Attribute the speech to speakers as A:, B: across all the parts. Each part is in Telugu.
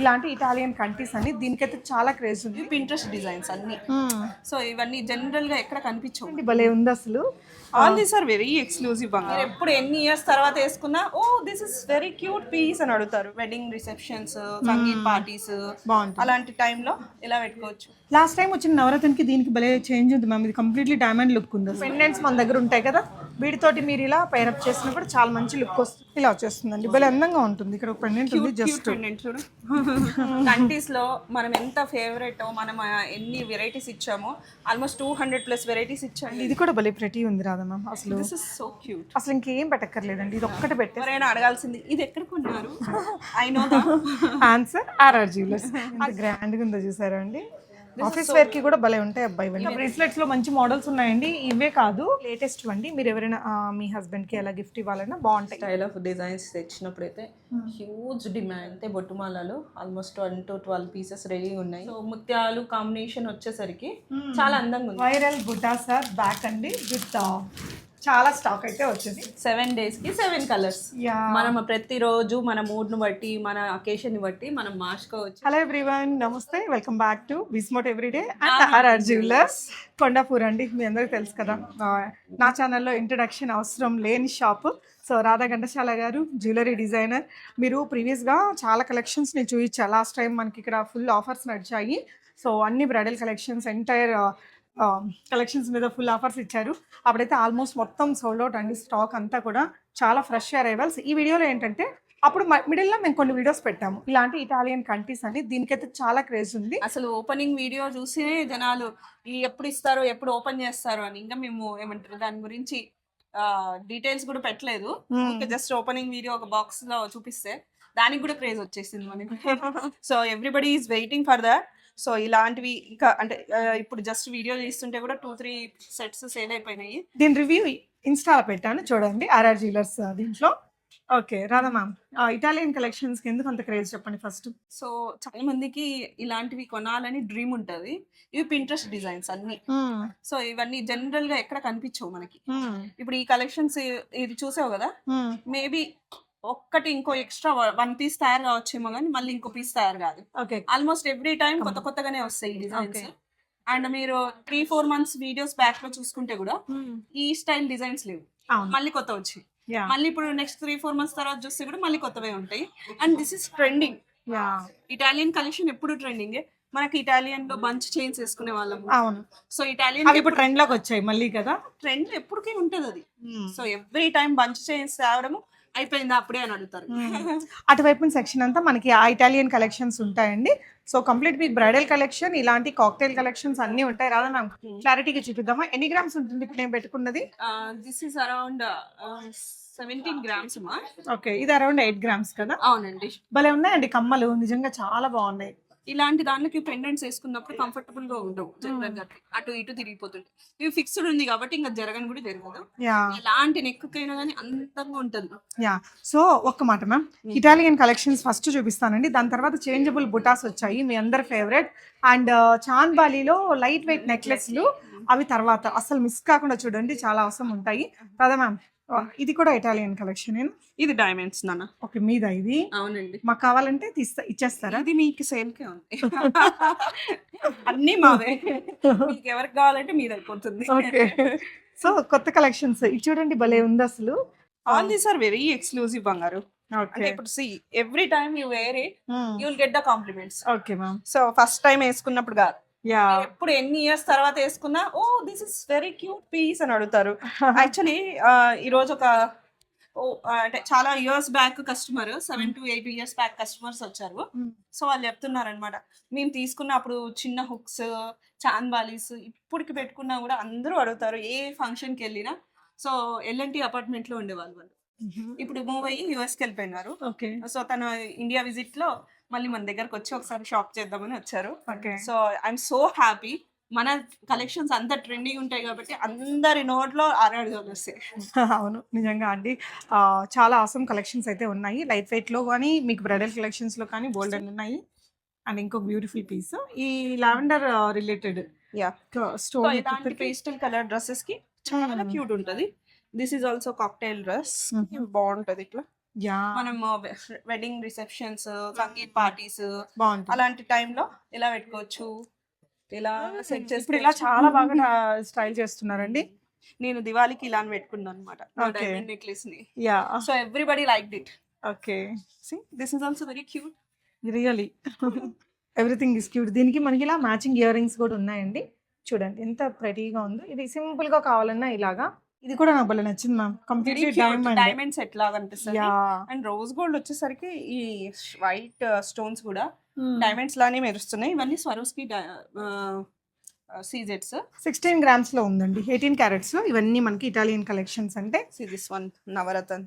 A: ఇలాంటి ఇటాలియన్ కంట్రీస్ అని దీనికైతే చాలా క్రేజ్ ఉంది.
B: పింట్రెస్ట్ డిజైన్స్ అన్ని. సో ఇవన్నీ జనరల్ గా ఎక్కడ కనిపించవు.
A: భలే ఉంది అసలు.
B: All these are very exclusive. మీరు ఎప్పుడు ఎన్ని ఇయర్స్ తర్వాత వేసుకున్నా oh this is very cute piece అని అడుగుతారు. వెడ్డింగ్ రిసెప్షన్స్, సంగీత్ పార్టీస్, అలాంటి టైంలో ఇలా పెట్టుకోవచ్చు.
A: లాస్ట్ టైం వచ్చిన నవరత్నకి దీనికి భలే చేంజ్ ఉంది మ్యామ్. ఇది కంప్లీట్లీ డైమండ్ లుక్ ఉంది. పెండెంట్స్ మన దగ్గర ఉంటాయి కదా, వీటితోటి మీరు ఇలా పైరప్ చేసినప్పుడు చాలా మంచి లుక్ వస్తుంది. ఇలా వచ్చేస్తుందండి, భలే అందంగా ఉంటుంది. ఇక్కడ ఒక పెండెంట్ ఉంది, జస్ట్
B: పెండెంట్ చూడు. కంట్రీస్ లో మనం ఎంత ఫేవరెట్, మనం ఎన్ని వెరైటీస్ ఇచ్చామో, ఆల్మోస్ట్ 200+ వెరైటీస్ ఇచ్చాము.
A: ఇది కూడా భలే ప్రెటీ ఉంది రాదా మ్యామ్. అసలు
B: దిస్ ఇస్ సో క్యూట్.
A: అసలు ఇంకేం పెట్టక్కర్లేదండి, ఇది ఒక్కటే పెట్టే.
B: ఎవరైనా అడగాల్సింది ఇది ఎక్కడ కొన్నారు, I know the
A: answer RR jewellers. ఎంత గ్రాండ్ గా ఉందో చూసారా అండి. ఆఫీస్ వేర్ కి కూడా భలే ఉంటాయి అబ్బాయి. బ్రేస్లెట్స్ లో మంచి మోడల్స్ ఉన్నాయండి. ఇవే కాదు, లేటెస్ట్ అండి. మీరు ఎవరైనా మీ హస్బెండ్ కి అలా గిఫ్ట్ ఇవ్వాలన్నా బాగుంటాయి.
B: స్టైల్ ఆఫ్ డిజైన్స్ తెచ్చినప్పుడు అయితే హ్యూజ్ డిమాండ్. అయితే బొట్టుమాలలో ఆల్మోస్ట్ 10 to 12 పీసెస్ రెడీ ఉన్నాయి. సో ముత్యాలు కాంబినేషన్ వచ్చేసరికి చాలా అందంగా ఉంది.
A: వైరల్ బుటాస్ ఆర్ బ్యాక్ అండి, విత్ చాలా స్టాక్ అయితే వచ్చింది.
B: 7 days కి 7 కలర్స్. మనం ప్రతిరోజు మన మూడ్ ను బట్టి, మన అకేషన్ ని బట్టి మనం మార్చుకోవచ్చు.
A: హలో ఎవ్రీవన్, నమస్తే, వెల్కమ్ బ్యాక్ టు విస్మోట్ everyday and RR jewellers, Kondapur అండి. మీ అందరికి తెలుసు కదా, నా ఛానల్లో ఇంట్రడక్షన్ అవసరం లేని షాప్. సో రాధా ఘంటసాల గారు జ్యువెలరీ డిజైనర్. మీరు ప్రీవియస్గా చాలా కలెక్షన్స్ నేను చూపించాను. లాస్ట్ టైం మనకి ఇక్కడ ఫుల్ ఆఫర్స్ నడిచాయి. సో అన్ని బ్రైడల్ కలెక్షన్స్, ఎంటైర్ కలెక్షన్స్ మీద ఫుల్ ఆఫర్స్ ఇచ్చారు. అప్పుడైతే ఆల్మోస్ట్ మొత్తం సోల్డ్ అవుట్ అండి. స్టాక్ అంతా కూడా చాలా ఫ్రెష్ అరైవల్స్. ఈ వీడియోలో ఏంటంటే, అప్పుడు మిడిల్లో మేము కొన్ని వీడియోస్ పెట్టాము ఇలాంటి ఇటాలియన్ కంట్రీస్ అని. దీనికైతే చాలా క్రేజ్ ఉంది.
B: అసలు ఓపెనింగ్ వీడియో చూసి జనాలు ఎప్పుడు ఇస్తారు, ఎప్పుడు ఓపెన్ చేస్తారు అని. ఇంకా మేము ఏమంటారు దాని గురించి డీటెయిల్స్ కూడా పెట్టలేదు. జస్ట్ ఓపెనింగ్ వీడియో ఒక బాక్స్ లో చూపిస్తే దానికి కూడా క్రేజ్ వచ్చేసింది మనకి. So everybody is waiting for that. So ఇలాంటివి ఇంకా అంటే ఇప్పుడు జస్ట్ వీడియో తీస్తుంటే కూడా 2-3 సెట్స్ సేల్ అయిపోయినాయి.
A: దీని రివ్యూ ఇన్స్టాలో పెట్టాను చూడండి, ఆర్ఆర్ జ్యువెలర్స్ దీంట్లో. Okay Radha ma'am, Italian collections కి ఎందుకు అంత క్రేజ్ చెప్పండి ఫస్ట్.
B: సో చాలా మందికి ఇలాంటివి కొనాలని డ్రీమ్ ఉంటది. ఇవి పింట్రెస్ట్ డిజైన్స్ అన్ని. సో ఇవన్నీ జనరల్ గా ఎక్కడ కనిపించవు మనకి. ఇప్పుడు ఈ కలెక్షన్స్ ఇది చూసావు కదా, మేబీ ఒక్కటి ఇంకో ఎక్స్ట్రా 1 పీస్ తయారు కావచ్చేమో కానీ మళ్ళీ ఇంకో పీస్ తయారు కాదు. ఆల్మోస్ట్ ఎవ్రీ టైం కొత్తగానే వస్తాయి డిజైన్స్. అండ్ మీరు 3-4 months వీడియోస్ బ్యాక్ లో చూసుకుంటే కూడా ఈ స్టైల్ డిజైన్స్ లేవు, మళ్ళీ కొత్త వచ్చి మళ్ళీ ఇప్పుడు నెక్స్ట్ 3-4 months తర్వాత చూస్తే కూడా మళ్ళీ కొత్తవే ఉంటాయి. And this is trending. Italian collection ఎప్పుడు ట్రెండింగ్. మనకి ఇటాలియన్ లో బంచ్ చైన్స్ వేసుకునే వాళ్ళం.
A: అవును.
B: సో ఇటాలియన్
A: ఇప్పుడు ట్రెండ్ లోకి వచ్చాయి మళ్ళీ కదా.
B: ట్రెండ్ ఎప్పటికీ ఉంటది అది. So every time bunch chains తేవడము అయిపోయింది అప్పుడే అని అడుగుతారు.
A: అటువైపు సెక్షన్ అంతా మనకి ఆ ఇటాలియన్ కలెక్షన్స్ ఉంటాయండి. సో కంప్లీట్ మీకు బ్రైడల్ కలెక్షన్, ఇలాంటి కాక్టైల్ కలెక్షన్స్ అన్ని ఉంటాయి. రాదా మ్యామ్ క్లారిటీగా చూపిద్దామా, ఎన్ని గ్రామ్స్ ఉంటుంది ఇప్పుడు నేను పెట్టుకున్నది?
B: This is around 17 grams.
A: Okay, ఇది అరౌండ్ 8 grams కదా.
B: అవునండి.
A: భలే ఉన్నాయండి కమ్మలు, నిజంగా చాలా బాగున్నాయి.
B: ఇలాంటి దానికి పెండెంట్స్ వేసుకున్నప్పుడు కంఫర్టబుల్ గా ఉండవు, అటు ఇటు తిరిగిపోతుంది. ఇవి ఫిక్స్డ్ ఉంది కాబట్టి ఇంకా జరగని కూడా జరగదు. ఎలాంటి నెక్కైనా కానీ అందంగా ఉంటుంది.
A: సో ఒక్క మాట మ్యామ్, ఇటాలియన్ కలెక్షన్స్ ఫస్ట్ చూపిస్తానండి, దాని తర్వాత చేంజబుల్ బుటాస్ వచ్చాయి మీ అందరి ఫేవరెట్. అండ్ చాంద్ బాలీలో లైట్ వెయిట్ నెక్లెస్లు, అవి తర్వాత అసలు మిస్ కాకుండా చూడండి, చాలా అవసరం ఉంటాయి కదా మ్యామ్. ఇది కూడా ఇటాలియన్ కలెక్షన్.
B: ఇది డైమండ్స్ నాన్న.
A: ఓకే, మీద ఇది.
B: అవునండి.
A: మాకు కావాలంటే ఇచ్చేస్తారా?
B: ఇది మీకు సేల్ కే ఉంది, అన్ని మావే. మీకు ఎవరికి కావాలంటే మీద అయిపోతుంది.
A: ఓకే, సో కొత్త కలెక్షన్స్ ఇది చూడండి, భలే ఉంది అసలు.
B: All these are very exclusive బంగారు. అంటే ఇప్పుడు see every time you wear it you will get the compliments.
A: Okay ma'am.
B: So first time వేసుకున్నప్పుడు కాదు, ఎప్పుడు ఎన్ని ఇయర్స్ తర్వాత వేసుకున్నా oh this is very cute piece అని అడుగుతారు. యాక్చువల్లీ ఈ రోజు ఒక అంటే చాలా years back customer, 7 to 8 years back customers వచ్చారు. సో వాళ్ళు చెప్తున్నారు అనమాట, మేము తీసుకున్నప్పుడు చిన్న హుక్స్, చాంద్ బాలీస్ ఇప్పటికి పెట్టుకున్నా కూడా అందరూ అడుగుతారు ఏ ఫంక్షన్ కి వెళ్ళినా. సో ఎల్ఎన్టీ అపార్ట్మెంట్ లో ఉండేవాళ్ళు వాళ్ళు, ఇప్పుడు మూవ్ అయ్యి యూఎస్కి వెళ్ళిపోయినారు. సో తన ఇండియా విజిట్ లో మళ్ళీ మన దగ్గరకు వచ్చి ఒకసారి షాప్ చేద్దామని వచ్చారు. So I'm so happy. మన కలెక్షన్స్ అంతా ట్రెండింగ్ ఉంటాయి కాబట్టి అందరి నోట్లో ఆర్ఆర్ జ్యువెలర్స్.
A: అవును, నిజంగా అండి, చాలా ఆసమ్ కలెక్షన్స్ అయితే ఉన్నాయి. లైట్ వెయిట్ లో కానీ మీకు బ్రైడల్ కలెక్షన్స్ లో కానీ బోల్డ్ అని ఉన్నాయి. అండ్ ఇంకొక బ్యూటిఫుల్ పీస్ ఈ లావెండర్ రిలేటెడ్
B: స్టోన్, ఇలాంటి పేస్టల్ కలర్ డ్రెస్సెస్ కి చాలా క్యూట్ ఉంటది. This is also cocktail dress, బాగుంటది. ఇట్లా
A: యా
B: మనం వెడ్డింగ్ రిసెప్షన్స్, సంగీత్ పార్టీస్
A: బాగుంటుంది.
B: అలాంటి టైంలో ఇలా పెట్టుకోవచ్చు. ఇలా సెట్
A: ఇప్పుడు ఇలా
B: చేసుకోవచ్చు.
A: చాలా బాగా స్టైల్ చేస్తున్నారండి.
B: నేను దివాళీకి ఇలా పెట్టుకున్నాను అనమాట
A: Okay.
B: డైమండ్ నెక్లెస్ ని.
A: Yeah
B: so everybody liked it.
A: Okay
B: this is also very cute.
A: Really everything is cute. దీనికి మనకి ఇలా మ్యాచింగ్ ఇయర్ రింగ్స్ కూడా ఉన్నాయండి. చూడండి ఎంత ప్రెటీగా ఉందో. ఇది సింపుల్ గా కావాలన్నా ఇలాగా. ఇది కూడా నాకు భలే నచ్చింది ma'am. Completely diamond.
B: Diamond set లాగా అనిపిస్తుంది.
A: యా
B: అండ్ రోజ్ గోల్డ్ వచ్చేసరికి ఈ వైట్ స్టోన్స్ కూడా డైమండ్స్ లానే మెరుస్తున్నాయి. ఇవన్నీ స్వరోస్కి సీజెట్స్.
A: 16 grams లో ఉందండి. 18 carats లో ఇవన్నీ మనకి ఇటాలియన్ కలెక్షన్స్ అంటే.
B: See this one, Navaratan.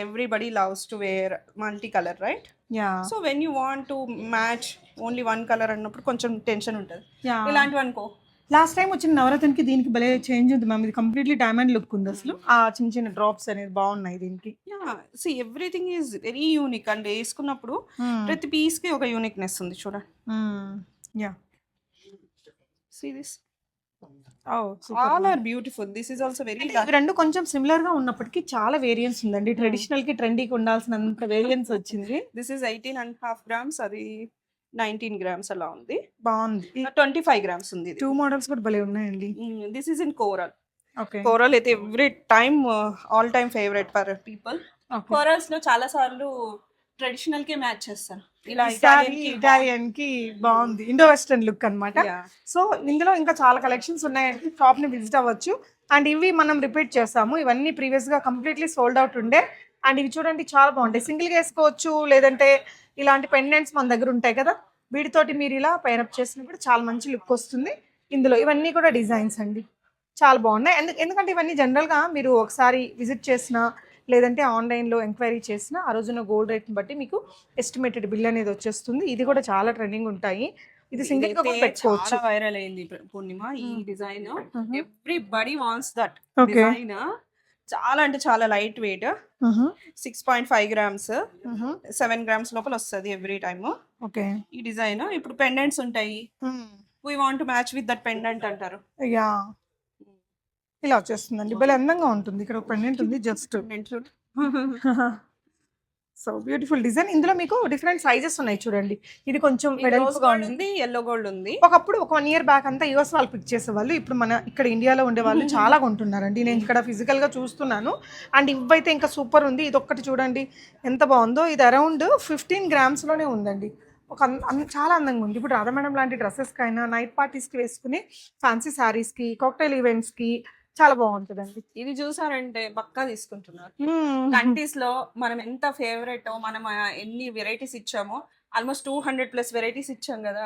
B: Everybody loves to wear multi-color, right?
A: Yeah
B: So when you want to match only one color అన్నప్పుడు కొంచెం టెన్షన్ ఉంటుంది.
A: యా
B: ఇలాంటివి అనుకో.
A: లాస్ట్ టైం వచ్చిన నవరత్నకి దీనికి భలే చేంజ్ ఉంది మ్యామ్. ఇది కంప్లీట్లీ డైమండ్ లుక్ ఉంది అసలు. ఆ చిన్న చిన్న డ్రాప్స్ అనేది బాగున్నాయి దీనికి.
B: See everything is very unique and వేసుకున్నప్పుడు ప్రతి పీస్ కి ఒక యూనిక్నెస్ ఉంది చూడండి.
A: Yeah
B: See this.
A: Oh,
B: All are beautiful. This is also very
A: ఇవి రెండు కొంచెం సిమిలర్ గా ఉన్నప్పటికీ చాలా వేరియన్స్ ఉందండి. ట్రెడిషనల్ కి ట్రెండీకి ఉండాల్సినంత వేరియన్స్ వచ్చింది.
B: This is 18.5 grams, అది 19 grams అలా ఉంది.
A: బాగుంది.
B: 25 grams ఉంది ఇది.
A: 2 మోడల్స్ కూడా భలే ఉన్నాయండి.
B: This is in coral.
A: Okay
B: coral అయితే every time all time favourite for people. Corals లో చాలా సార్లు ట్రెడిషనల్ కే మ్యాచ్ చేస్తారు. ఇలా
A: ఇటాలియన్ కి బాగుంది. ఇండో వెస్టర్న్ లుక్ అన్నమాట. సో ఇందులో ఇంకా చాలా కలెక్షన్స్ ఉన్నాయండి. షాప్ ని విజిట్ అవ్వచ్చు. అండ్ ఇవి మనం రిపీట్ చేస్తాము. ఇవన్నీ ప్రీవియస్ గా కంప్లీట్లీ సోల్డ్ అవుట్ ఉండే. అండ్ ఇవి చూడండి చాలా బాగుంటాయి. సింగిల్ గా వేసుకోవచ్చు, లేదంటే ఇలాంటి పెండెంట్స్ మన దగ్గర ఉంటాయి కదా, వీటితోటి మీరు ఇలా పైరప్ చేసినప్పుడు చాలా మంచి లుక్ వస్తుంది. ఇందులో ఇవన్నీ కూడా డిజైన్స్ అండి, చాలా బాగున్నాయి. ఎందుకంటే ఇవన్నీ జనరల్గా మీరు ఒకసారి విజిట్ చేసిన లేదంటే ఆన్లైన్లో ఎంక్వైరీ చేసిన ఆ రోజున గోల్డ్ రేట్ని బట్టి మీకు ఎస్టిమేటెడ్ బిల్ అనేది వచ్చేస్తుంది. ఇది కూడా చాలా ట్రెండింగ్ ఉంటాయి. ఇది సింగిల్ గా కూడా పెట్టుకోవచ్చు.
B: చాలా వైరల్ అయింది పూర్ణిమ ఈ design. Everybody wants that
A: Okay.
B: Design. చాలా అంటే చాలా లైట్ వెయిట్. 6.5 grams, 7 grams లోపల వస్తుంది ఎవ్రీ టైమ్.
A: ఓకే
B: ఈ డిజైన్ ఇప్పుడు పెండెంట్స్ ఉంటాయి. We want to match with that pendant అంటారు.
A: యా ఇలా వచ్చేస్తుందండి. భలే అందంగా ఉంటుంది. ఇక్కడ ఒక పెండెంట్ ఉంది జస్ట్. So beautiful design. ఇందులో మీకు డిఫరెంట్ సైజెస్ ఉన్నాయి చూడండి. ఇది కొంచెం వెడల్పుగా ఉంది.
B: ఎల్లో గోల్డ్ ఉంది.
A: ఒకప్పుడు ఒక 1 year బ్యాక్ అంతా యుఎస్ వాళ్ళు పిక్ చేసేవాళ్ళు. ఇప్పుడు మన ఇక్కడ ఇండియాలో ఉండే వాళ్ళు చాలా కొంటున్నారండి. నేను ఇక్కడ ఫిజికల్ గా చూస్తున్నాను. అండ్ ఇవైతే ఇంకా సూపర్ ఉంది. ఇది ఒక్కటి చూడండి ఎంత బాగుందో. ఇది అరౌండ్ 15 grams లోనే ఉందండి. చాలా అందంగా ఉంది. ఇప్పుడు రాధా మేడం లాంటి డ్రెస్సెస్కి అయినా, నైట్ పార్టీస్కి వేసుకుని, ఫ్యాన్సీ శారీస్కి, కాక్టైల్ ఈవెంట్స్కి చాలా బాగుంటుందండి.
B: ఇది చూసారంటే పక్కా తీసుకుంటున్నారు. కంట్రీస్ లో మనం ఎంత ఫేవరెట్, మనం ఎన్ని వెరైటీస్ ఇచ్చామో, ఆల్మోస్ట్ 200+ వెరైటీస్ ఇచ్చాం కదా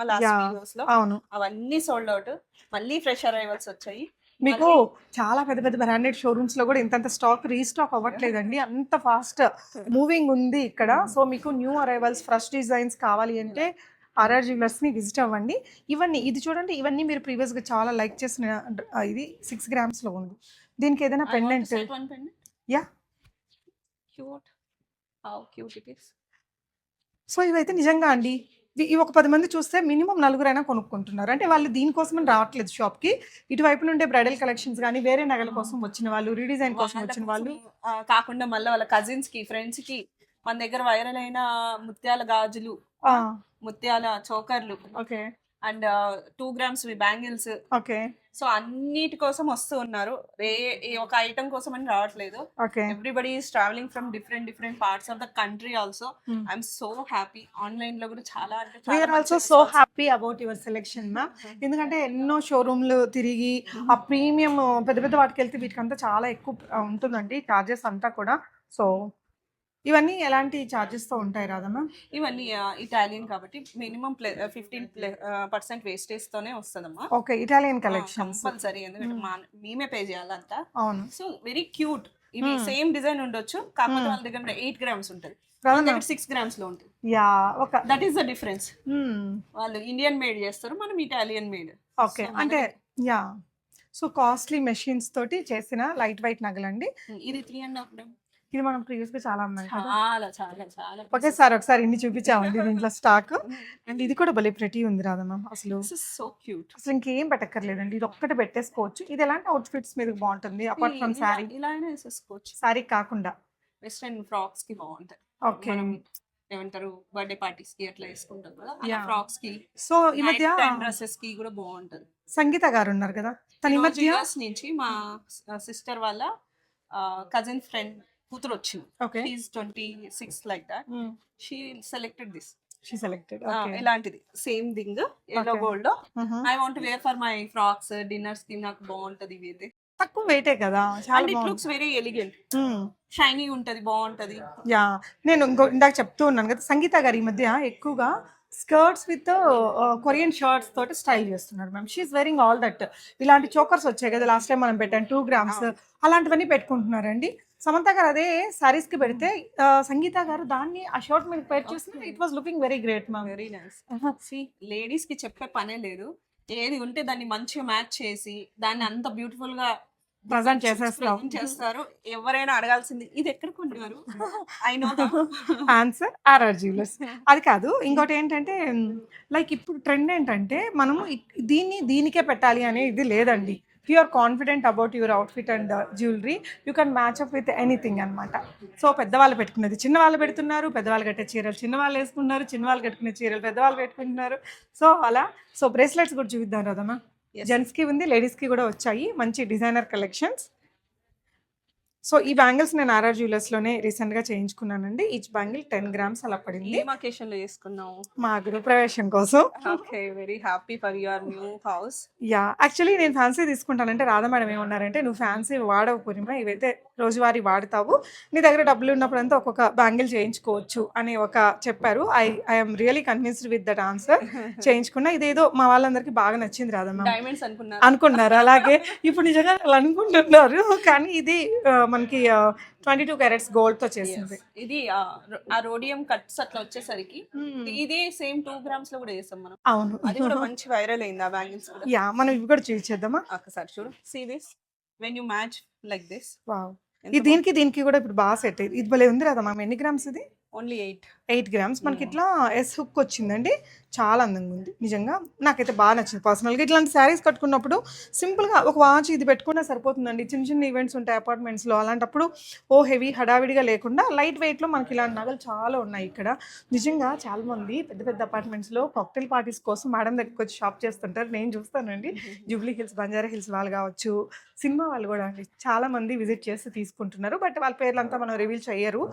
B: లాస్ట్ వీడియోస్ లో.
A: అవును,
B: అవన్నీ సోల్డ్ అవుట్. మళ్ళీ ఫ్రెష్ అరైవల్స్ వచ్చాయి.
A: మీకు చాలా పెద్ద పెద్ద బ్రాండెడ్ షోరూమ్స్ లో కూడా ఇంత స్టాక్ రీస్టాక్ అవ్వట్లేదండి. అంత ఫాస్ట్ మూవింగ్ ఉంది ఇక్కడ. సో మీకు న్యూ అరైవల్స్, ఫ్రెష్ డిజైన్స్ కావాలి అంటే ఆర్ఆర్ జ్యువెలర్స్ ని విజిట్ అవ్వండి. ఇవన్నీ ఇది చూడండి, ఇవన్నీ మీరు ప్రీవియస్ గా చాలా లైక్ చేసిన ఇది 6 grams లో ఉంది. దీనికి ఏదైనా pendant. Yeah
B: cute, how cute it is.
A: So ఇవైతే నిజంగా అండి, ఇవి ఒక 10 మంది చూస్తే మినిమం 4 కొనుక్కుంటున్నారు. అంటే వాళ్ళు దీనికోసమని రావట్లేదు షాప్కి. ఇటువైపు నుండే బ్రైడల్ కలెక్షన్స్ కానీ, వేరే నగల కోసం వచ్చిన వాళ్ళు, రీడిజైన్ కోసం వచ్చిన వాళ్ళు
B: కాకుండా మళ్ళీ వాళ్ళ కజిన్స్ కి, ఫ్రెండ్స్ కి మన దగ్గర వైరల్ అయిన ముత్యాల గాజులు, ముత్యాల చోకర్లు,
A: okay,
B: and 2 grams bangles,
A: okay,
B: so అన్నిటి కోసం వస్తూ ఉన్నారు. ఒక ఐటమ్ కోసం అని రావట్లేదు.
A: Okay.
B: Everybody is travelling from different parts of the country also. I'm so happy. Online లో కూడా చాలా
A: We are also so happy about your selection, ma'am. ఎందుకంటే ఎన్నో షోరూమ్లు తిరిగి ఆ ప్రీమియం పెద్ద పెద్ద వాటికి వెళ్తే వీటికంతా చాలా ఎక్కువ ఉంటుందండి చార్జెస్ అంతా కూడా. సో ఇవన్నీ ఎలాంటి చార్జెస్ తో ఉంటాయి రాదా మ్యామ్?
B: ఇవన్నీ ఇటాలియన్ కాబట్టి మినిమం 15% వేస్టేజ్ తోనే వస్తుందమ్మా.
A: Okay, Italian collections
B: compulsory. ఎందుకంటే మేమే పే చేయాలంతా.
A: అవును.
B: So very cute. ఇవి సేమ్ డిజైన్ ఉండొచ్చు, కాకపోతే వాళ్ళ దగ్గర 8 grams ఉంటుంది, 6 grams లో ఉంటుంది.
A: యా, ఒక
B: దట్ ఈస్ ద డిఫరెన్స్. వాళ్ళు ఇండియన్ మేడ్ చేస్తారు, మనం ఇటాలియన్ మేడ్.
A: ఓకే, అంటే యా. సో కాస్ట్లీ మెషిన్స్ తోటి చేసిన లైట్ వెయిట్ నగలండి.
B: ఇది 3.5 grams.
A: ఇది మనం ప్రీవియస్ గా చాలా ఉన్నాయి.
B: చాలా చాలా చాలా.
A: ఓకే సార్, ఒకసారి ఇన్ని చూపించామండి దీంట్లో స్టాక్. అండ్ ఇది కూడా భలే ప్రెటీ ఉంది రాదా మ్యామ్. అసలు
B: సో క్యూట్.
A: అసలు ఇంకేం పెట్టక్కర్లేదండి, ఇది ఒక్కటి పెట్టేసుకోవచ్చు. ఇది ఎలాంటి అవుట్ ఫిట్స్ మీద బాగుంటుంది అపార్ట్ ఫ్రమ్ శారీ?
B: ఇలా అయినా వేసేసుకోవచ్చు.
A: శారీ కాకుండా
B: వెస్ట్రన్ ఫ్రాక్స్ కి బాగుంటాయి.
A: ఓకే.
B: మనం ఏమంటారు బర్త్డే పార్టీస్ కి అట్లా వేసుకుంటాం కదా, అలా
A: Yeah.
B: ఫ్రాక్స్ కి,
A: సో ఈ మధ్య
B: డ్రెస్సెస్ కి కూడా బాగుంటది.
A: సంగీత గారు ఉన్నారు కదా, తన ఈ మధ్య
B: యూఎస్ నుంచి మా సిస్టర్ వాళ్ళ కజిన్ ఫ్రెండ్ కూతురు వచ్చింది.
A: Okay
B: she 26 like that. She selected this.
A: She selected. Okay.
B: ఇలాంటిది same thing yellow
A: Okay.
B: Gold లో I want wear for my frocks dinners కి, నాకు బాగుంటది ఇవి అయితే.
A: తక్కువ వెయిటే కదా, చాలా
B: అండ్ ఇట్
A: బాగుంది.
B: లుక్స్ వెరీ ఎలిగెంట్, షైనీ ఉంటది, బాగుంటది.
A: యా, నేను ఇందాక చెప్తూ ఉన్నాను కదా, సంగీత గారు ఈ మధ్య ఎక్కువగా స్కర్ట్స్ విత్ కొరియన్ షర్ట్స్ తోటి స్టైల్ చేస్తున్నారు ma'am. She is wearing all that. ఇలాంటి చోకర్స్ వచ్చాయి కదా లాస్ట్ టైం మనం పెట్టాను 2 grams, అలాంటివన్నీ పెట్టుకుంటున్నారండి. సమంత గారు అదే సారీస్ కి పెడితే సంగీత గారు దాన్ని ఆ షర్ట్ మీద పేర్ చేస్తే it was looking very great ma'am.
B: Very nice. Ladies కి చెప్పే పనే లేదు, ఏది ఉంటే దాన్ని మంచిగా మ్యాచ్ చేసి దాన్ని అంత బ్యూటిఫుల్ గా
A: ప్రజెంట్ చేసేస్తాం.
B: చేస్తారు. ఎవరైనా అడగాల్సింది ఇది ఎక్కడ కొన్నారు, I know
A: answer RR jewellers. అది కాదు, ఇంకోటి ఏంటంటే లైక్ ఇప్పుడు ట్రెండ్ ఏంటంటే మనము దీనికే పెట్టాలి అనే ఇది లేదండి. If you are confident about your outfit and jewellery you can match up with anything అనమాట. సో పెద్దవాళ్ళు పెట్టుకునేది చిన్నవాళ్ళు పెడుతున్నారు, పెద్దవాళ్ళు కట్టే చీరలు చిన్నవాళ్ళు వేసుకున్నారు, చిన్నవాళ్ళు కట్టుకునే చీరలు పెద్దవాళ్ళు పెట్టుకుంటున్నారు. సో అలా సో బ్రేస్లెట్స్ కూడా చూపిద్దాం కదమ్మా. జెంట్స్ కి ఉంది, లేడీస్ కి కూడా వచ్చాయి మంచి డిజైనర్ కలెక్షన్స్. సో ఈ బ్యాంగిల్స్ నేను ఆర్ఆర్ జ్యువెలర్స్ లోనే రీసెంట్ గా చేయించుకున్నానండి. ఈచ్ బ్యాంగిల్ 10 grams అలా పడింది.
B: ఏం అకేషన్ లో చేసుకున్నావు?
A: మా గృహప్రవేశం కోసం.
B: Okay, very happy for your new house.
A: Yeah, actually నేను ఫ్యాన్సీ తీసుకుంటానంటే రాధా మేడం ఏమన్నారంటే నువ్వు ఫ్యాన్సీ వాడవు పూర్ణిమ, ఇవైతే రోజువారీ వాడతావు, నీ దగ్గర డబ్బులు ఉన్నప్పుడంతా ఒక్కొక్క బ్యాంగిల్ చేయించుకోవచ్చు అని చెప్పారు. I'm really convinced with that answer. చేయించుకున్నా, ఇదేదో మా వాళ్ళందరికీ బాగా నచ్చింది రాధా మ్యామ్
B: డైమండ్స్
A: అనుకున్నారు. అలాగే ఇప్పుడు నిజంగా వాళ్ళు అనుకుంటున్నారు, కానీ ఇది మనకి 22 carats గోల్డ్ తో చేసింది.
B: ఇది ఆ రోడియం కట్స్ అట్లా వచ్చేసరికి ఇదే సేమ్ 2 grams లో కూడా చేస్తాం మనం.
A: అవును,
B: అది కూడా మంచి వైరల్ అయింది ఆ బ్యాంగిల్స్ కూడా.
A: యా, మనం ఇవి కూడా చూపించేద్దామా
B: ఒకసారి చూడు. See this when you match like this.
A: Wow, ఇది దీనికి కూడా ఇప్పుడు బాగా సెట్ అయ్యింది. ఇది భలే ఉంది కదా మ్యామ్. ఎన్ని గ్రామ్స్ ఇది?
B: Only 8
A: grams. మనకి ఇట్లా ఎస్ హుక్ వచ్చిందండి, చాలా అందంగా ఉంది నిజంగా. నాకైతే బాగా నచ్చింది పర్సనల్గా. ఇట్లాంటి శారీస్ కట్టుకున్నప్పుడు సింపుల్గా ఒక వాచ్ ఇది పెట్టుకున్నా సరిపోతుందండి. చిన్న చిన్న ఈవెంట్స్ ఉంటాయి అపార్ట్మెంట్స్లో, అలాంటప్పుడు ఓ హెవీ హడావిడిగా లేకుండా లైట్ వెయిట్లో మనకి ఇలాంటి నగలు చాలా ఉన్నాయి ఇక్కడ. నిజంగా చాలామంది పెద్ద పెద్ద అపార్ట్మెంట్స్లో కాక్టైల్ పార్టీస్ కోసం మేడం దగ్గరికి వచ్చి షాప్ చేస్తుంటారు. నేను చూస్తానండి, జూబ్లీ హిల్స్, బంజారా హిల్స్ వాళ్ళు కావచ్చు, సినిమా వాళ్ళు కూడా అండి చాలామంది విజిట్ చేసి తీసుకుంటున్నారు. బట్ వాళ్ళ పేర్లంతా మనం రివీల్ చేయరు.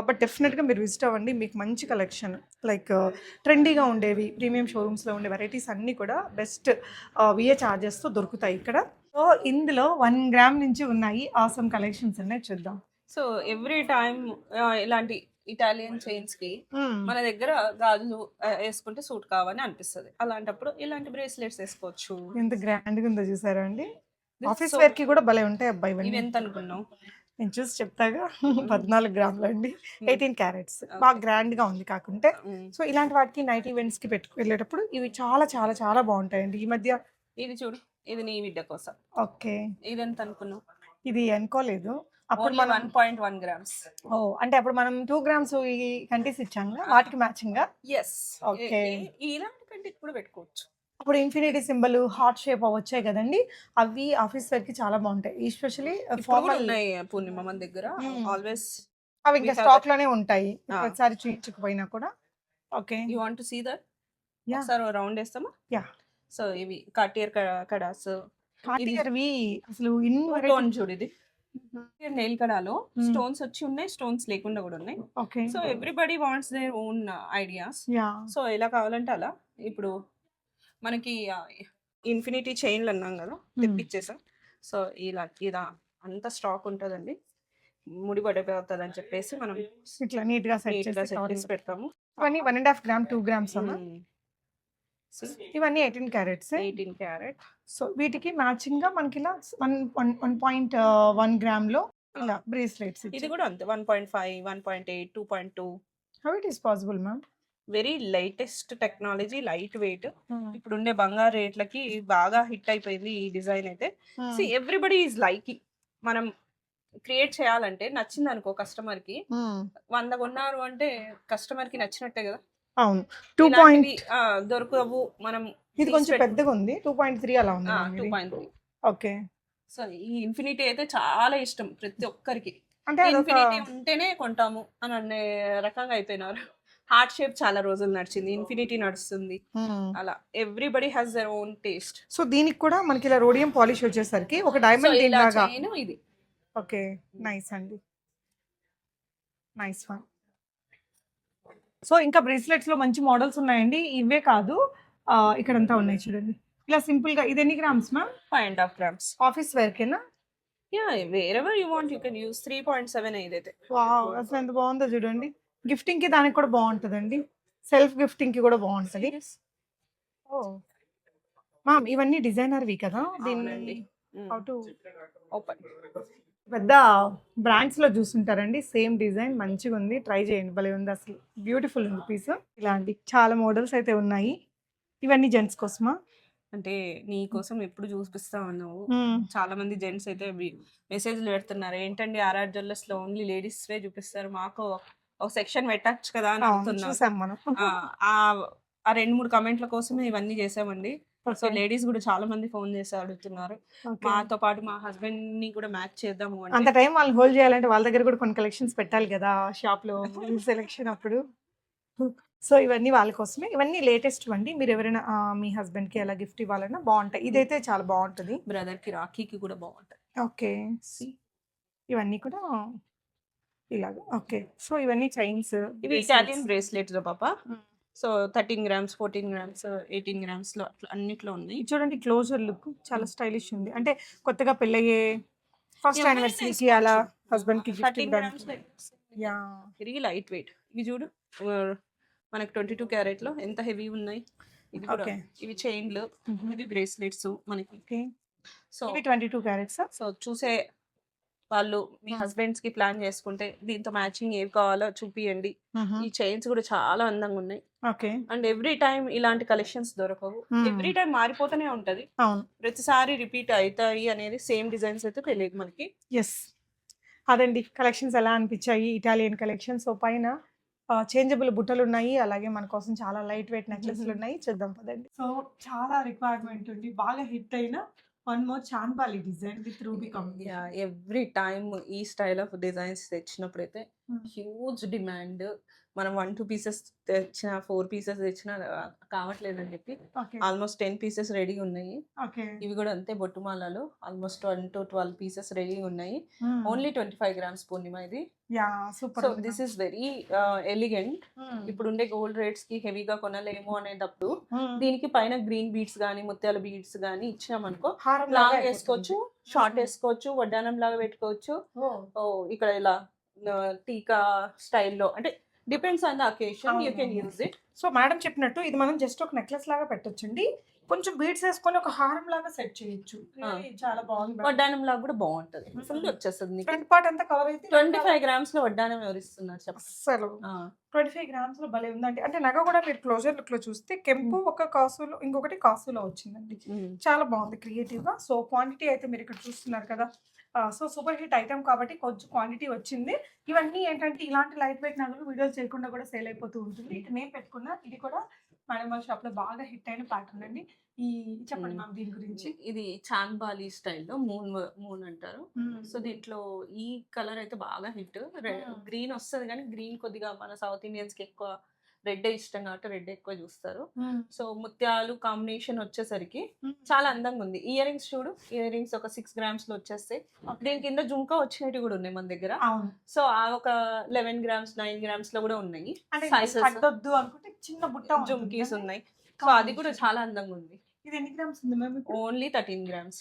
A: బట్ డెఫినెట్గా మీరు విజిట్ అవ్వండి, మీకు మంచి కలెక్షన్ లైక్ ట్రెండీగా ఉండేవి ప్రీమియం షోరూమ్స్లో ఉండే వెరైటీస్ అన్నీ కూడా బెస్ట్ విఏ ఛార్జెస్తో దొరుకుతాయి ఇక్కడ. సో ఇందులో 1 gram నుంచి ఉన్నాయి ఆసమ్ కలెక్షన్స్ ఉన్నాయి, చూద్దాం.
B: సో ఎవ్రీ టైమ్ ఇలాంటి ఇటాలియన్ చైన్స్ కి మన దగ్గర గాజులు వేసుకుంటే సూట్ కావని అనిపిస్తుంది. అలాంటప్పుడు ఇలాంటి బ్రేస్లెట్స్ వేసుకోవచ్చు.
A: ఎంత గ్రాండ్గా ఉందో చూసారా అండి. ఆఫీస్ వేర్ కి కూడా భలే ఉంటాయి అబ్బాయి.
B: ఇవి ఎంత అనుకున్నావు?
A: నేను చూసి చెప్తాగా. 14 grams అండి, 18 carats. బాగా గ్రాండ్ గా ఉంది కాకుంటే. సో ఇలాంటి వాటికి నైట్ ఈవెంట్స్ కి వెళ్ళేటప్పుడు ఇవి చాలా చాలా చాలా బాగుంటాయండి. ఈ మధ్య
B: ఇది చూడు, ఇది నీ బిడ్డ కోసం.
A: ఓకే,
B: ఇది ఎంత అనుకున్నావు?
A: ఇది అనుకోలేదు. అప్పుడు మనం
B: 1.1 grams.
A: ఓ, అంటే అప్పుడు మనం 2 grams ఈ కంటీస్ ఇచ్చాం వాటికి మ్యాచింగ్ గా.
B: Yes,
A: okay.
B: ఇలాంటి కంటి కూడా పెట్టుకోవచ్చు.
A: అప్పుడు ఇన్ఫినిటీ సింబల్, హార్ట్ షేప్ వచ్చాయి కదండి, అవి ఆఫీస్ వేర్ కి చాలా బాగుంటాయి. ఎస్పెషల్లీ ఫార్మల్
B: ఉన్నాయి పూర్ణిమ మన దగ్గర ఆల్వేస్.
A: అవి ఇంకా స్టాక్ లోనే ఉంటాయి, ఒకసారి చూపించకపోయినా కూడా. Okay,
B: you want to see that?
A: Ya,
B: ఒకసారి రౌండ్ వేస్తామా?
A: యా.
B: సో ఇవి కార్టియర్ కడాస్.
A: కార్టియర్వి అసలు
B: స్టోన్ చూడు, ఇది నెయిల్ కడాలో స్టోన్స్ వచ్చి ఉన్నాయి, స్టోన్స్ లేకుండా కూడా ఉన్నాయి.
A: Okay.
B: So everybody wants their own ideas.
A: Yeah.
B: So ఎలా కావాలంటే అలా. ఇప్పుడు మనకి ఇన్ఫినిటీ చైన్లు అన్నాం కదా, తెప్పించేసాం. సో ఇలా అంత స్టాక్ ఉంటుందండి, ముడి పడిపోతుంది అని చెప్పేసి మనం
A: ఇట్లా నీట్ గా సెట్
B: చేసి పెడతాము.
A: ఇవన్నీ 1.5 gram 2 grams అమ్మా. ఇవన్నీ 18 carats.
B: 18 carat.
A: సో వీటికి మ్యాచింగ్ గా మనకి ఇలా 1.1 gram లో ఇలా బ్రేస్లెట్స్.
B: ఇది కూడా అంతే 1.5, 1.8, 2.2.
A: How it is possible ma'am?
B: Very latest technology, light weight. ఇప్పుడు ఉండే బంగారు రేట్లకి బాగా హిట్ అయిపోయింది ఈ డిజైన్ అయితే. So everybody is like. మనం క్రియేట్ చేయాలంటే నచ్చింది అనుకో కస్టమర్ కి, 100 కొన్నారు అంటే కస్టమర్ కి నచ్చినట్టే కదా.
A: అవును. 2.
B: దొరకవు మనం.
A: ఇది కొంచెం పెద్దగా ఉంది, 2.3 అలా ఉంది.
B: 2.3.
A: ఓకే.
B: సో ఈ ఇన్ఫినిటీ అయితే చాలా ఇష్టం ప్రతి ఒక్కరికి.
A: అంటే అదొక
B: ఇన్ఫినిటీ ఉంటేనే కొంటాము అని అనే రకంగా అయిపోయినారు. హార్ట్ షేప్ చాలా రోజులు నడిచింది, ఇన్ఫినిటీ నడుస్తుంది. అలా everybody has their own taste.
A: So దీనికి కూడా మనకి ఇలా రోడియం పాలిష్ వచ్చేసరికి ఒక
B: సో
A: డైమండ్ దీని
B: ఇలా
A: లాగా.
B: చైన్ ఇది.
A: ఓకే, నైస్ అండి, నైస్ వన్. సో ఇంకా బ్రేస్లెట్స్ లో మంచి మోడల్స్ ఉన్నాయండి. ఇవే కాదు, ఇక్కడంతా ఉన్నాయి చూడండి. ఇలా సింపుల్ గా. ఇది ఎన్ని grams ma'am?
B: 5.5 grams.
A: Office wear కేనా?
B: Yeah, wherever you want you can use. 3.7 ఇదైతే.
A: వావ్, అసలు ఎంత బాగుందో చూడండి. గిఫ్టింగ్ కి దానికి కూడా బాగుంటుందండి. సెల్ఫ్ గిఫ్టింగ్ కి కూడా బాగుంటది. ఓ మ్యామ్, ఇవన్నీ డిజైనర్వి కదా? దీన్ని హౌ టు
B: ఓపెన్.
A: పెద్ద బ్రాండ్స్ లో చూస్తుంటారండి. సేమ్ డిజైన్ మంచిగా ఉంది, ట్రై చేయండి, భలే ఉంది అసలు. బ్యూటిఫుల్ ఉంది పీస్. ఇలాంటి చాలా మోడల్స్ అయితే ఉన్నాయి. ఇవన్నీ జెంట్స్ కోసమా?
B: అంటే నీ కోసం ఎప్పుడు చూపిస్తా ఉన్నావు. చాలా మంది జెంట్స్ అయితే మెసేజ్లు పెడుతున్నారు, ఏంటండి ఆర్ఆర్ జ్యువెల్లర్స్ లో ఓన్లీ లేడీస్ వే చూపిస్తారు, మాకు ఒక సెక్షన్ పెట్టచ్చు కదా అని అంటున్నారు.
A: చూసాం మనం.
B: ఆ 2-3 కమెంట్ల కోసమే ఇవన్నీ చేసామండి. సో లేడీస్ కూడా చాలా మంది ఫోన్ చేసి అడుగుతున్నారు, మాతో పాటు మా హస్బెండ్ ని కూడా మ్యాచ్ చేద్దాము
A: అంత
B: అంటే.
A: టైం వాళ్ళని హోల్డ్ చేయాలంటే వాళ్ళ దగ్గర కూడా కొన్ని కలెక్షన్స్ పెట్టాలి కదా షాప్ లో, సెలెక్షన్ అప్పుడు. సో ఇవన్నీ వాళ్ళ కోసమే. ఇవన్నీ లేటెస్ట్ అండి. మీరు ఎవరైనా మీ హస్బెండ్ కి అలా గిఫ్ట్ ఇవ్వాలన్నా బాగుంటాయి. ఇదైతే చాలా బాగుంటుంది.
B: బ్రదర్ కి రాఖీకి కూడా బాగుంటాయి.
A: ఓకే, ఇవన్నీ కూడా ఇలాగా. ఓకే, సో ఇవన్నీ చైన్స్.
B: ఇవి ఇటాలియన్ బ్రేస్లెట్స్ పాప. సో 13 grams, 14 grams, 18 grams లో అట్లా అన్నిట్లో ఉంది.
A: చూడండి, క్లోజర్ లుక్ చాలా స్టైలిష్ ఉంది. అంటే కొత్తగా పెళ్ళయ్యే ఫస్ట్ యానివర్సరీకి అలా హస్బెండ్ కి gift
B: 13 grams
A: yeah,
B: very light weight. ఇవి చూడు, మనకి 22 క్యారెట్ లో ఎంత హెవీ ఉన్నాయి. ఇది కూడా.
A: Okay.
B: ఇవి చైన్లు, ఇవి బ్రేస్లెట్స్ మనకి.
A: ఓకే.
B: సో
A: ఇవి 22 క్యారెట్స్.
B: సో చూసే వాళ్ళు మీ హస్బెండ్స్ కి ప్లాన్ చేసుకుంటే దీంతో మ్యాచింగ్ ఏవి కావాలో చూపియండి. ఈ చైన్స్ కూడా చాలా అందంగా ఉన్నాయి.
A: ఓకే.
B: అండ్ ఎవ్రీ టైం ఇలాంటి కలెక్షన్స్ దొరకవు. ఎవ్రీ టైం మారిపోతూనే ఉంటది.
A: అవును,
B: ప్రతిసారి రిపీట్ అవుతాయి అనేది సేమ్ డిజైన్స్ అయితే తెలియదు మనకి.
A: ఎస్. అదండి కలెక్షన్స్ ఎలా అనిపించాయి, ఇటాలియన్ కలెక్షన్స్. సో పైన చేంజబుల్ బుట్టలు ఉన్నాయి, అలాగే మన కోసం చాలా లైట్ వెయిట్ నెక్లెస్లు ఉన్నాయి. చూద్దాం పదండి. సో చాలా రిక్వైర్మెంట్ ఉంది, బాగా హిట్ అయిన one more chandbali design with ruby combination.
B: Every time ఈ స్టైల్ ఆఫ్ డిజైన్స్ తెచ్చినప్పుడు అయితే హ్యూజ్ డిమాండ్. మనం 1-2 pieces తెచ్చిన, 4 pieces తెచ్చినా కావట్లేదని చెప్పి
A: ఓకే.
B: ఆల్మోస్ట్ 10 pieces రెడీ ఉన్నాయి.
A: ఓకే.
B: ఇవి కూడా అంతే, బొట్టుమాలలో ఆల్మోస్ట్ 1-12 pieces రెడీ ఉన్నాయి. ఓన్లీ 25 grams పూర్ణిమ ఇది.
A: Yeah,
B: so
A: super.
B: This is very elegant. ఇప్పుడు ఉండే గోల్డ్ రేట్స్ కి హెవీగా కొనలేము అనేటప్పుడు దీనికి పైన గ్రీన్ బీడ్స్ గానీ ముత్యాల బీడ్స్ గానీ ఇచ్చినామనుకో, లాంగ్ వేసుకోవచ్చు, షార్ట్ వేసుకోవచ్చు, వడ్డానం లాగా పెట్టుకోవచ్చు. ఇక్కడ ఇలా టీకా స్టైల్లో, అంటే depends on the occasion you can use it.
A: So madam చెప్పినట్టు ఇది మనం జస్ట్ ఒక నెక్లెస్ లాగా పెట్టొచ్చండి. కొంచెం బీడ్స్ వేసుకొని ఒక హారం లాగా సెట్ చేయొచ్చు. చాలా బాగుంది.
B: వడ్డానం లాగా కూడా బాగుంటది, ఫుల్ వచ్చేస్తుంది.
A: ఫ్రంట్ పార్ట్ అంతా కవర్ అయితే
B: 25 grams లో వడ్డానం ఎవరిస్తున్నారు
A: అసలు 25 grams లో భలే ఉందండి. అంటే నగ కూడా మీరు క్లోజర్ లుక్ లో చూస్తే కెంపు ఒక కాసులో, ఇంకొకటి కాసులో వచ్చిందండి. చాలా బాగుంది, క్రియేటివ్ గా. సో క్వాంటిటీ అయితే మీరు ఇక్కడ చూస్తున్నారు కదా. సో సూపర్ హిట్ ఐటమ్ కాబట్టి కొంచెం క్వాంటిటీ వచ్చింది. ఇవన్నీ ఏంటంటే ఇలాంటి లైట్ వెయిట్ నగలు వీడియోలు చేయకుండా కూడా సేల్ అయిపోతూ ఉంటుంది. ఇది నేను పెట్టుకున్నా, ఇది కూడా మేడం వాళ్ళ షాప్ లో బాగా హిట్ అయిన ప్యాటర్న్ అండి. ఈ చెప్పండి మ్యామ్ దీని గురించి.
B: ఇది చాన్బాలి స్టైల్లో మూన్ అంటారు. సో దీంట్లో ఈ కలర్ అయితే బాగా హిట్. గ్రీన్ వస్తుంది కానీ గ్రీన్ కొద్దిగా మన సౌత్ ఇండియన్స్ కి ఎక్కువ రెడ్ ఇష్టం కాబట్టి రెడ్ ఎక్కువ చూస్తారు. సో ముత్యాలు కాంబినేషన్ వచ్చేసరికి చాలా అందంగా ఉంది. ఇయర్ రింగ్స్ చూడు, ఇయర్ రింగ్స్ ఒక 6 grams లో వచ్చేస్తాయి. దీని కింద జుంకా వచ్చినవి కూడా ఉన్నాయి మన దగ్గర. సో ఆ ఒక 11 grams, 9 grams లో కూడా ఉన్నాయి.
A: కట్టొద్దు అనుకుంటే చిన్న బుట్ట
B: జుంకీస్ ఉన్నాయి. సో అది కూడా చాలా అందంగా ఉంది.
A: ఇది ఎన్ని గ్రామ్స్ ఉంది ma'am?
B: Only 13 grams.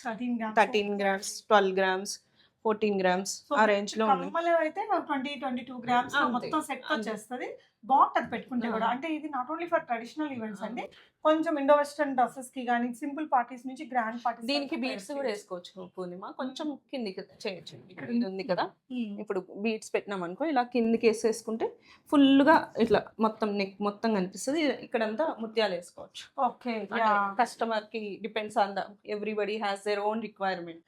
A: 13
B: grams, 12 grams, 14 grams ఆ రేంజ్ లో ఉన్నాయి.
A: కమ్మలు అయితే 20-22 grams మొత్తం సెట్ వచ్చేస్తుంది. బాగుంటది పెట్టుకుంటే కూడా. అంటే ఇది not only for traditional events అండి, కొంచెం ఇండో వెస్టర్న్ డ్రెస్సెస్ కి కానీ సింపుల్ పార్టీస్ నుంచి గ్రాండ్ పార్టీస్.
B: దీనికి బీడ్స్ కూడా వేసుకోవచ్చు పూర్ణిమ, కొంచెం కిందికి చేయొచ్చు. ఇది ఉంది కదా, ఇప్పుడు బీడ్స్ పెట్టినాం అనుకో, ఇలా కిందికి వేసేసుకుంటే ఫుల్ గా ఇట్లా మొత్తం నెక్ మొత్తం కనిపిస్తుంది. ఇక్కడంతా ముత్యాలు వేసుకోవచ్చు.
A: ఓకే.
B: కస్టమర్ కి depends on the everybody has their own requirement.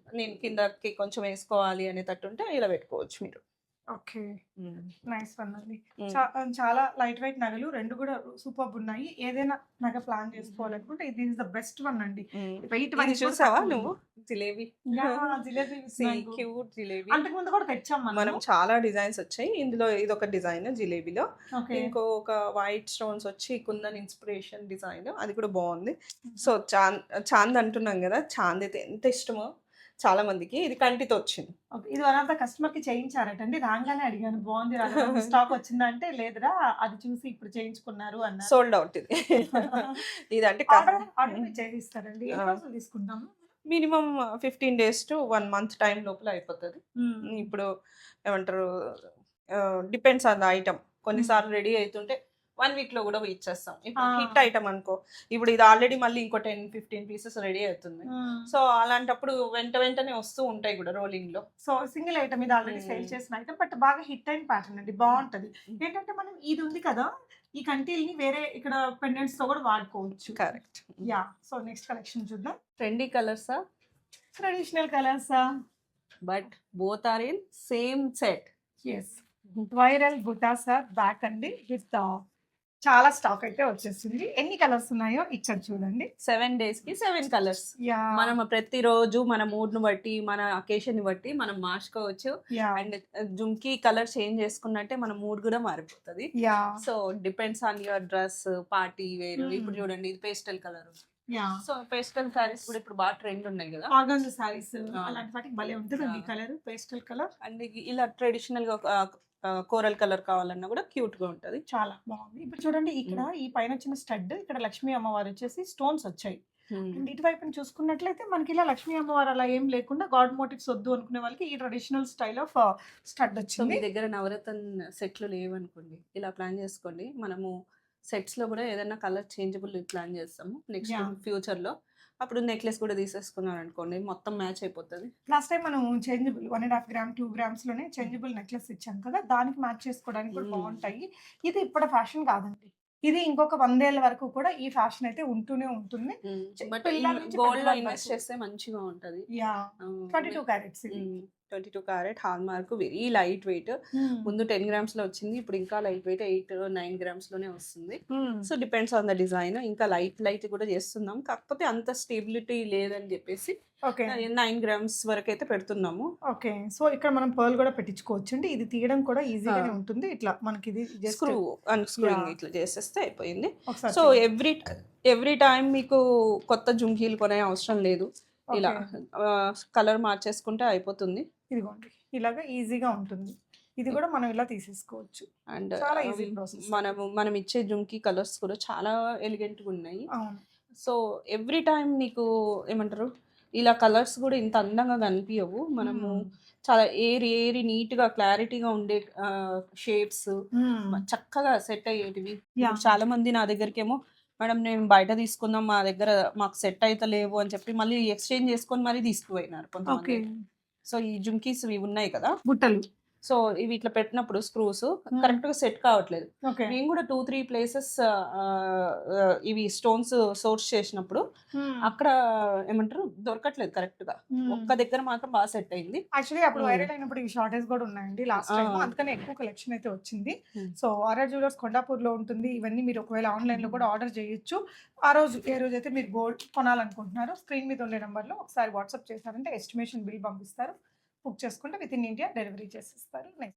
B: నేను కిందకి కొంచెం వేసుకోవాలి అనేటట్టు ఉంటే ఇలా పెట్టుకోవచ్చు మీరు.
A: ఓకే.
B: Hmm.
A: నైస్ వన్ అండి.
B: Hmm.
A: చాలా లైట్ వెయిట్ నగలు 2 కూడా సూపర్బ్ ఉన్నాయి. ఏదైనా నగ ప్లాన్ చేసుకోవాలనుకుంటే ఇది ఈస్ ద బెస్ట్ వన్ అండి. వెయిట్
B: ఇది
A: వైస్ కూడా
B: చూసావా
A: తక్కువ
B: నువ్వు
A: ఉంది.
B: Jalebi?
A: Yeah! Jalebi with mango.
B: Cute jalebi.
A: అంతకుముందు కూడా తెచ్చాం
B: మనం
A: మనము.
B: చాలా డిజైన్స్ వచ్చాయి. ఇందులో ఇదొక డిజైన్ జిలేబీలో.
A: ఓకే.
B: ఇంకొక వైట్ స్టోన్స్ వచ్చి కుందన్ ఇన్స్పిరేషన్ డిజైన్, అది కూడా బాగుంది. సో చాంద్ అంటున్నాం కదా, చాంద్ అయితే ఎంత ఇష్టమో చాలా మందికి. ఇది కంటితో వచ్చింది.
A: ఓకే. ఇది వన్ ఆఫ్ ద కస్టమర్‌కి చేయించారటండి. రాంగానే అడిగాను బాగుంది రాధా స్టాక్ వచ్చిందా అంటే లేదురా అది చూసి ఇప్పుడు చేయించుకున్నారు అన్నారు.
B: సోల్డ్ అవుట్ ఇది. ఇదంటే
A: ఆర్డర్ చేయిస్తారండి. ఎన్ని రోజులు తీసుకుంటాము?
B: Minimum 15 days to 1 month time లోపల అయిపోతుంది. ఇప్పుడు ఏమంటారు, డిపెండ్స్ ఆన్ ద ఐటమ్. కొన్నిసార్లు రెడీ అవుతుంటే 1 week లో కూడా ఇచ్చేస్తాం. ఇప్పుడు హిట్ ఐటమ్ అనుకో, ఇప్పుడు ఇది ఆల్రెడీ మళ్ళీ ఇంకో 10-15 పీసెస్ రెడీ అవుతుంది. సో అలాంటప్పుడు వెంటనే వస్తూ ఉంటాయి కూడా రోలింగ్ లో.
A: సో సింగిల్ ఐటమ్ ఇది ఆల్రెడీ సేల్ చేసిన ఐటమ్ బట్ బాగా హిట్ అయిన ప్యాటర్న్ అండి. బాగుంటది. ఏంటంటే మనం ఇది ఉంది కదా, ఈ కంటీల్ని వేరే ఇక్కడ పెండెంట్స్ తో కూడా వాడుకోవచ్చు.
B: Correct.
A: Yeah. So next collection చూద్దాం.
B: ట్రెండీ కలర్సా,
A: ట్రెడిషనల్ కలర్సా?
B: But both are in same set.
A: Yes. Viral బుటాసా బ్యాక్ అండి విత్ చాలా స్టాక్ అయితే వచ్చేసింది. ఎన్ని కలర్స్ ఉన్నాయో ఇక్కడ చూడండి.
B: 7 days కి 7 కలర్స్.
A: యా.
B: మనం ప్రతిరోజు మన మూడ్ ను బట్టి, మన అకేషన్ ని బట్టి మనం మార్చుకోవచ్చు.
A: Yeah.
B: And jhumki colour change చేసుకున్నట్టే మన మూడ్ కూడా మారిపోతుంది.
A: Yeah.
B: So depends on your dress, party వేరు. ఇప్పుడు చూడండి ఇది pastel colour.
A: Yeah.
B: So pastel saris కూడా ఇప్పుడు బాగా ట్రెండ్ ఉన్నాయి కదా.
A: ఆర్గాన్జా సారీస్ అలాంటి వాటికి భలే ఉంటుందండి ఈ కలర్, పేస్టల్ కలర్.
B: అండ్ ఇలా ట్రెడిషనల్ గా కోరల్ కలర్ కావాలన్నా కూడా క్యూట్ గా ఉంటది.
A: చాలా బాగుంది. ఇప్పుడు చూడండి ఇక్కడ ఈ పైన వచ్చిన స్టడ్, ఇక్కడ లక్ష్మీ అమ్మవారు వచ్చేసి స్టోన్స్ వచ్చాయి. అండ్ ఇటువైపు చూసుకున్నట్లయితే మనకి ఇలా లక్ష్మీ అమ్మవారు అలా ఏం లేకుండా గాడ్ మోటివ్స్ వద్దు అనుకునే వాళ్ళకి ఈ traditional style of stud
B: so
A: వచ్చింది.
B: మీ దగ్గర నవరత్న సెట్లు లేవనుకోండి, ఇలా ప్లాన్ చేసుకోండి. మనము సెట్స్ లో కూడా ఏదైనా కలర్ చేంజబుల్ ప్లాన్ చేస్తాము నెక్స్ట్
A: Yeah.
B: ఫ్యూచర్ లో. అప్పుడు నెక్లెస్ కూడా తీసేసుకున్నాను అనుకోండి, మొత్తం మ్యాచ్ అయిపోతుంది.
A: లాస్ట్ టైం మనం చేంజబుల్ 1.5 గ్రామ్ 2 grams లోనే చేంజబుల్ నెక్లెస్ ఇచ్చాం కదా, దానికి మ్యాచ్ చేసుకోవడానికి కూడా బాగుంటాయి. ఇది ఇప్పుడు ఫ్యాషన్ కాదండి, ఇది ఇంకొక 100 ఏళ్ళ వరకు కూడా ఈ ఫ్యాషన్ అయితే ఉంటూనే ఉంటుంది.
B: బట్
A: పిల్లల నుంచి
B: గోల్డ్ లో
A: పెద్దవాళ్ళ
B: ఇన్వెస్ట్
A: వరకు.
B: చేస్తే మంచిగా ఉంటది.
A: యా. 22 క్యారెట్స్ ఇది.
B: 22 carrot hall mark, very light weight. ముందు 10 grams లో వచ్చింది, ఇప్పుడు ఇంకా లైట్ వెయిట్ 8-9 grams లోనే వస్తుంది. So depends on the design. ఇంకా లైట్ కూడా చేస్తున్నాం, కాకపోతే అంత స్టెబిలిటీ లేదని చెప్పేసి
A: ఓకే.
B: 9 grams వరకు అయితే పెడుతున్నాము.
A: ఓకే. సో ఇక్కడ మనం పర్ల్ కూడా పెట్టించుకోవచ్చు అండి. ఇది తీయడం కూడా ఈజీగానే ఉంటుంది. ఇట్లా మనకి ఇది జస్ట్
B: స్క్రూ అన్స్క్రూయింగ్
A: Yeah.
B: ఇట్లా చేసేస్తే అయిపోయింది.
A: ఒకసారి
B: సో
A: చూడండి.
B: ఎవ్రీ టైం మీకు కొత్త జుంకీలు కొనే అవసరం లేదు. ఇలా కలర్ మార్చేసుకుంటే అయిపోతుంది.
A: ఇదిగోండి ఇలాగా ఈజీగా ఉంటుంది. ఇది కూడా మనం ఇలా తీసేసుకోవచ్చు.
B: అండ్
A: చాలా ఈజీ ప్రాసెస్.
B: మనం ఇచ్చే జుంకీ కలర్స్ కూడా చాలా ఎలిగెంట్గా ఉన్నాయి.
A: అవును.
B: సో ఎవ్రీ టైం నీకు ఏమంటారు, ఇలా కలర్స్ కూడా ఇంత అందంగా కనిపించవు. మనము చాలా ఏరి నీట్గా క్లారిటీగా ఉండే షేడ్స్ చక్కగా సెట్ అయ్యేటివి.
A: Yeah.
B: చాలా మంది నా దగ్గరికేమో మేడం నేను బయట తీసుకుందాం, మా దగ్గర మాకు సెట్ అయితే లేవు అని చెప్పి మళ్ళీ ఎక్స్చేంజ్ చేసుకొని మరీ తీసుకుపోయినారు
A: ఓకే.
B: కొంతమంది. సో ఈ జుంకీస్ ఇవి ఉన్నాయి కదా,
A: బుట్టలు.
B: సో ఇవి ఇట్లా పెట్టినప్పుడు స్క్రూస్ కరెక్ట్ గా సెట్ కావట్లేదు.
A: ఓకే.
B: మేము కూడా 2-3 ప్లేసెస్ ఇవి స్టోన్స్ సోర్స్ చేసినప్పుడు అక్కడ ఏమంటారు దొరకట్లేదు కరెక్ట్ గా. ఒక్క దగ్గర మాత్రం బాగా సెట్ అయింది.
A: యాక్చువల్లీ అప్పుడు వైరల్ అయినప్పుడు ఇవి షార్టేజ్ కూడా ఉన్నాయండి లాస్ట్ టైం, అందుకని ఎక్కువ కలెక్షన్ అయితే వచ్చింది. సో ఆర్ఆర్ జ్యువెలర్స్ కొండాపూర్ లో ఉంటుంది. ఇవన్నీ మీరు ఒకవేళ ఆన్లైన్ లో కూడా ఆర్డర్ చేయొచ్చు. ఆ రోజు ఏ రోజు అయితే మీరు గోల్డ్ కొనాలనుకుంటున్నారో స్క్రీన్ మీద ఉండే నెంబర్లో ఒకసారి వాట్సాప్ చేశారంటే ఎస్టిమేషన్ బిల్ పంపిస్తారు. బుక్ చేసుకుంటే విత్ ఇన్ ఇండియా డెలివరీ చేసిస్తారు. నెక్స్ట్